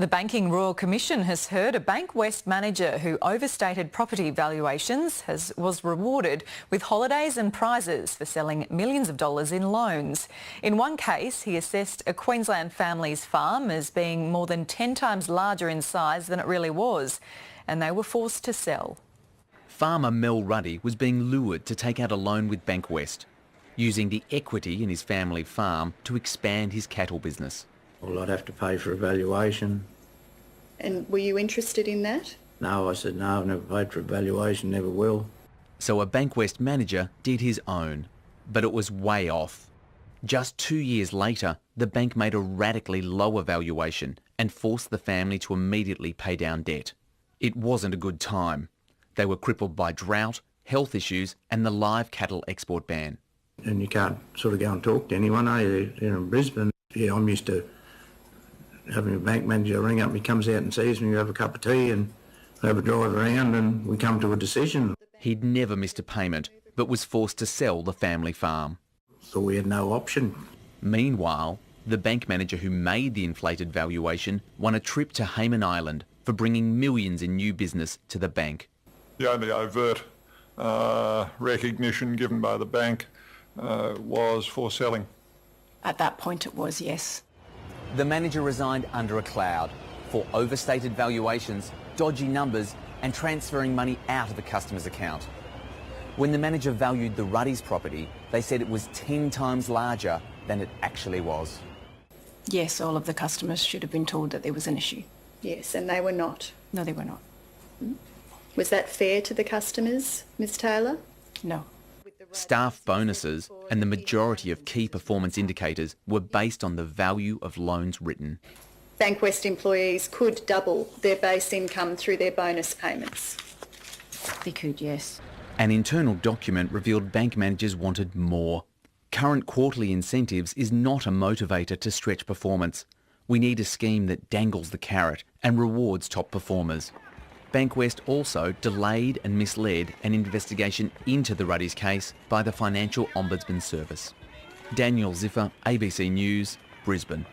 The Banking Royal Commission has heard a Bankwest manager who overstated property valuations was rewarded with holidays and prizes for selling millions of dollars in loans. In one case, he assessed a Queensland family's farm as being more than 10 times larger in size than it really was, and they were forced to sell. Farmer Mel Ruddy was being lured to take out a loan with Bankwest, using the equity in his family farm to expand his cattle business. Well, I'd have to pay for a valuation. And were you interested in that? No, I said no, I've never paid for a valuation, never will. So a Bankwest manager did his own, but it was way off. Just 2 years later, the bank made a radically lower valuation and forced the family to immediately pay down debt. It wasn't a good time. They were crippled by drought, health issues and the live cattle export ban. And you can't sort of go and talk to anyone, are you? Here in Brisbane, yeah, I'm used to having a bank manager ring up, he comes out and sees me, we have a cup of tea and have a drive around and we come to a decision. He'd never missed a payment, but was forced to sell the family farm. So we had no option. Meanwhile, the bank manager who made the inflated valuation won a trip to Hayman Island for bringing millions in new business to the bank. The only overt recognition given by the bank was for selling. At that point it was, yes. The manager resigned under a cloud for overstated valuations, dodgy numbers and transferring money out of the customer's account. When the manager valued the Ruddy's property, they said it was 10 times larger than it actually was. Yes, all of the customers should have been told that there was an issue. Yes, and they were not. No, they were not. Was that fair to the customers, Ms Taylor? No. Staff bonuses and the majority of key performance indicators were based on the value of loans written. Bankwest employees could double their base income through their bonus payments. They could, yes. An internal document revealed bank managers wanted more. Current quarterly incentives is not a motivator to stretch performance. We need a scheme that dangles the carrot and rewards top performers. Bankwest also delayed and misled an investigation into the Ruddy's case by the Financial Ombudsman Service. Daniel Ziffer, ABC News, Brisbane.